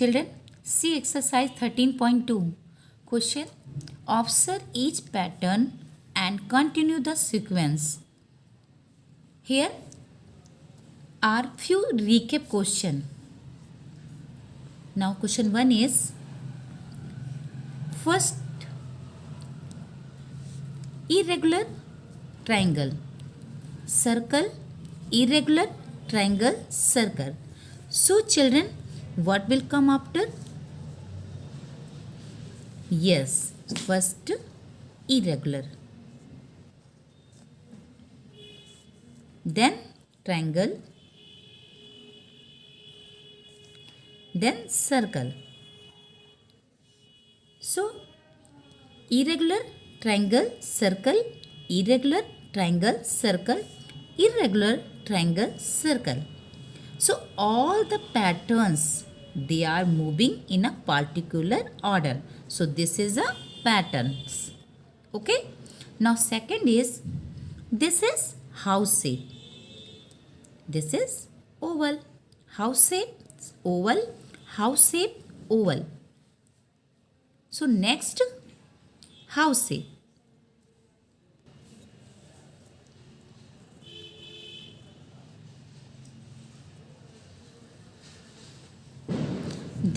children, see exercise 13.2. Question: observe each pattern and continue the sequence. Here are few recap question. Now question 1 is, first, irregular triangle, circle, irregular triangle, circle. So children, what will come after? Yes, first irregular, then triangle, then circle. So irregular triangle, circle, irregular triangle, circle, irregular triangle, circle. So all the patterns, they are moving in a particular order. So this is a patterns. Okay. Now second is, this is house shape. This is oval. House shape, oval, house shape, oval. So next, house shape.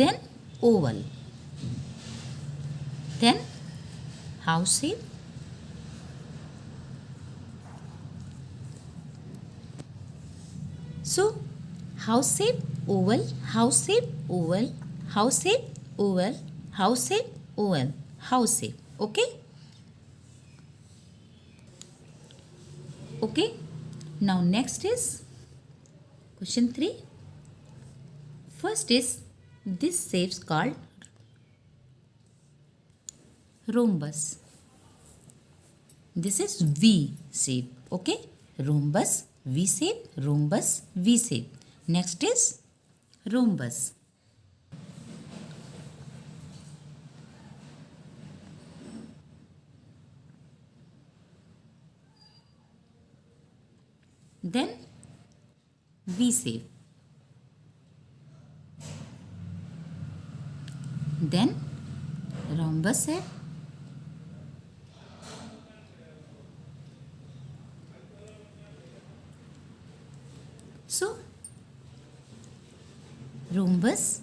Then oval, then house shape, so house shape, oval, house shape, oval, house shape, oval, house shape, oval, house shape. Okay. Okay. Now next is question 3. First is, this shape is called rhombus. This is V shape. Okay. Rhombus, V shape, rhombus, V shape. Next is rhombus. Then V shape. Then rhombus shape. So rhombus,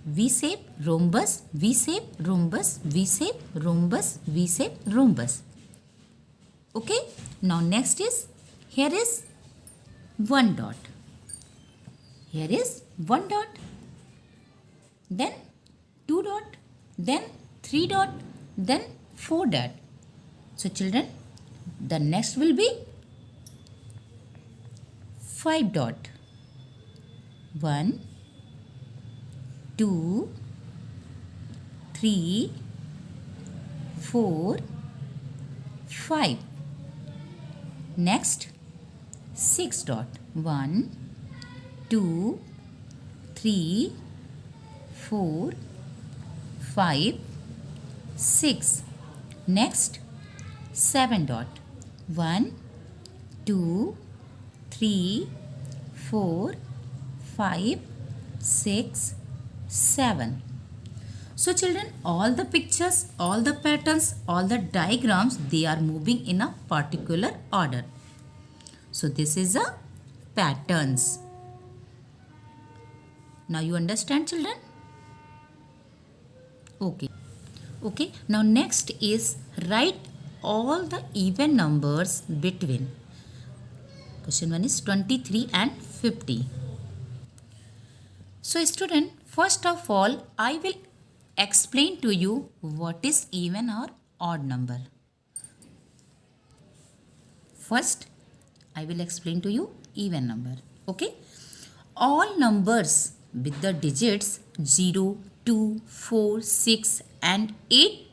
V shape, rhombus, V shape, rhombus, V shape, rhombus, V shape, rhombus. Okay. Now next is, here is one dot. Here is one dot. Then two dot. Then three dot. Then four dot. So children, the next will be five dot. 1, 2, 3, 4, 5. Next, 6 dot. 1, 2, 3, 4, 5, 6. Next, 7 dot. 1, 2, 3, 4, 5, 6, 7. So children, all the pictures, all the patterns, all the diagrams, they are moving in a particular order. So this is a patterns. Now you understand, children? Okay. Okay. Now next is, write all the even numbers between. Question 1 is 23 and 50. So student, first of all, I will explain to you what is even or odd number. First, I will explain to you even number. Okay. All numbers with the digits 0, 2, 4, 6 and 8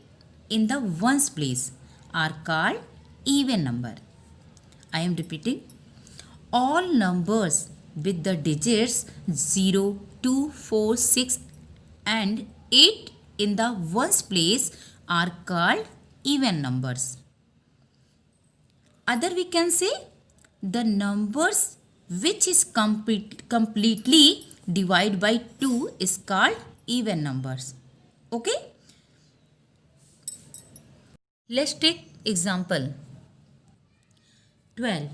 in the ones place are called even number. I am repeating. All numbers with the digits 0, 2, 4, 6 and 8 in the ones place are called even numbers. Other we can say, the numbers which is completely divided by 2 is called even numbers. Okay? Let's take example 12.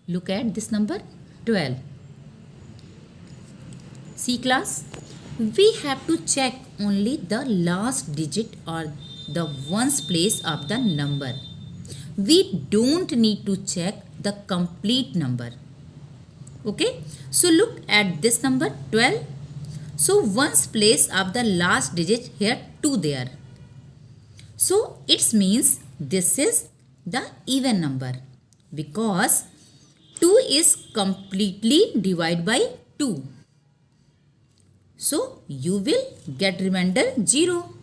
Look at this number 12. See class, we have to check only the last digit or the ones place of the number. We don't need to check the complete number. Okay, so look at this number 12. So ones place of the last digit here 2 there. So it means this is the even number because 2 is completely divided by 2. So you will get remainder 0.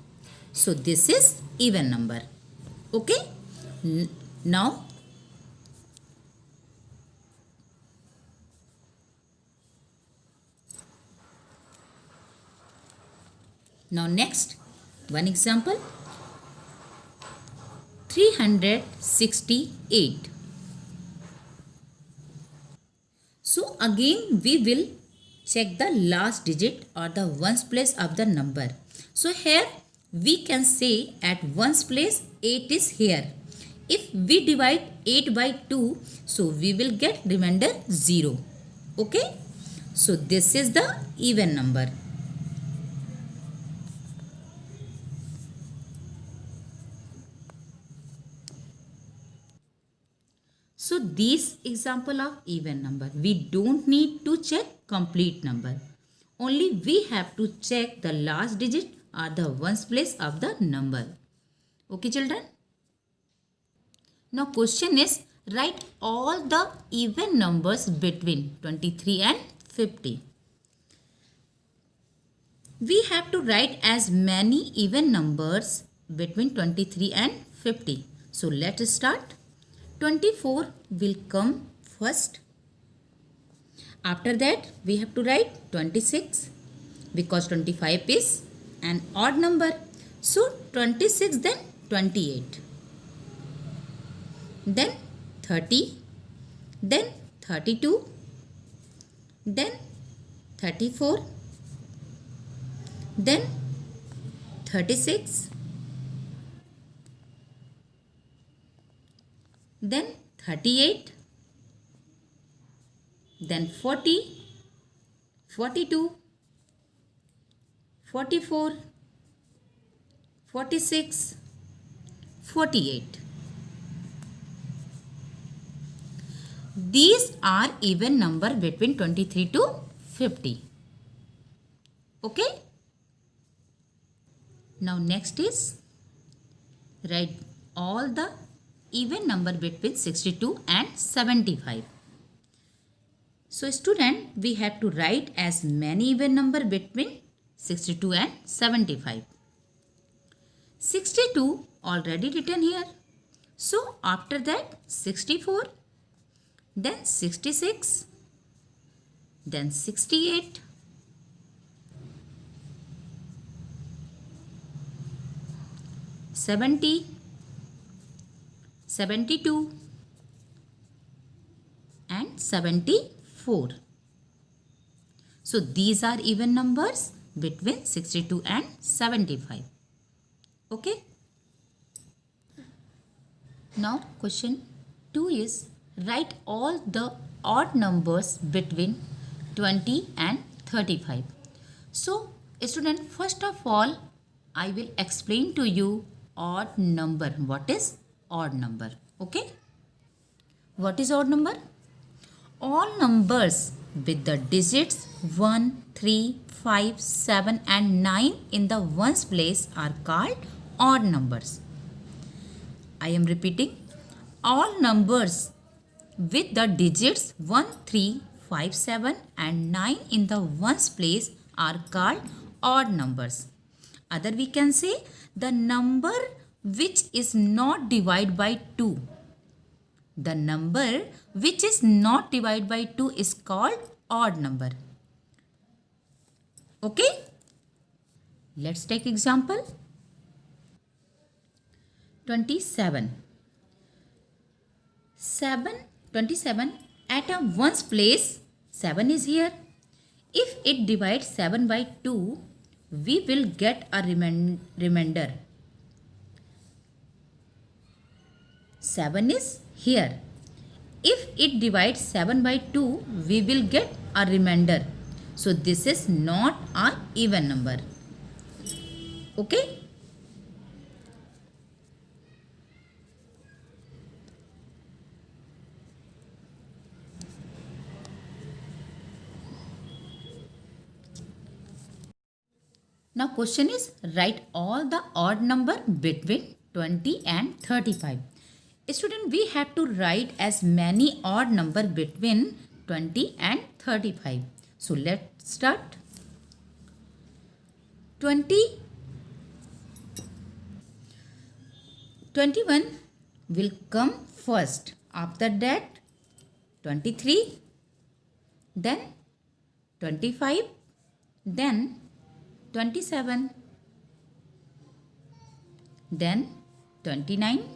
So this is even number. Okay. Now next one example 368. So again we will check the last digit or the ones place of the number. So here we can say at ones place 8 is here. If we divide 8 by 2, so we will get remainder 0. Okay. So this is the even number. So these example of even number. We don't need to check complete number. Only we have to check the last digit or the ones place of the number. Okay children? Now question is write all the even numbers between 23 and 50. We have to write as many even numbers between 23 and 50. So let's start. 24 will come first. After that we have to write 26 because 25 is an odd number. So 26 then 28. Then 30. Then 32. Then 34. Then 36. Then 38, then 40, 42, 44, 46, 48. These are even number between 23 to 50. Okay? Now next is write all the even number between 62 and 75. So student, we have to write as many even number between 62 and 75. 62 already written here. So after that 64, then 66, then 68, 70, 72 and 74. So these are even numbers between 62 and 75. Okay. Now question 2 is write all the odd numbers between 20 and 35. So student, first of all I will explain to you odd number. What is odd number? Okay. What is odd number? All numbers with the digits 1, 3, 5, 7 and 9 in the ones place are called odd numbers. I am repeating. All numbers with the digits 1, 3, 5, 7 and 9 in the ones place are called odd numbers. Other we can say the number which is not divided by 2. The number which is not divided by 2 is called odd number. Okay? Let's take example. 27. 27 at a ones place 7 is here. If it divides 7 by 2, we will get a remainder. 7 is here. If it divides 7 by 2, we will get a remainder. So this is not an even number. Okay? Now question is, write all the odd number between 20 and 35. Student, we have to write as many odd number between 20 and 35. So let's start. 21 will come first. After that 23, then 25, then 27, then 29,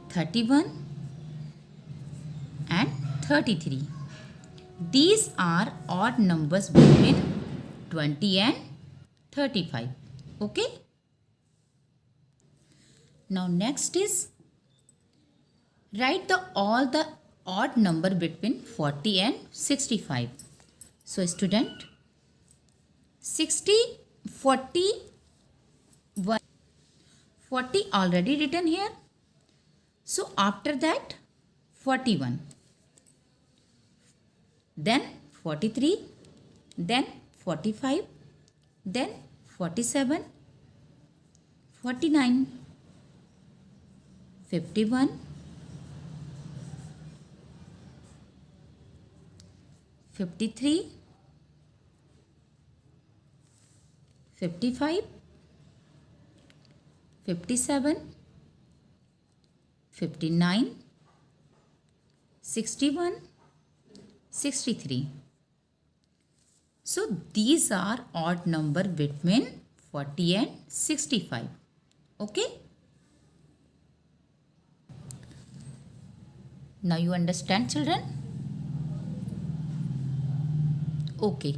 31 and 33. These are odd numbers between 20 and 35. Okay? Now next is, write all the odd number between 40 and 65. So student, 60, 40, 40 already written here. So after that 41, then 43, then 45, then 47, 49, 51, 53, 55, 57, 59, 61, 63. So these are odd number between 40 and 65. Okay? Now you understand, children? Okay.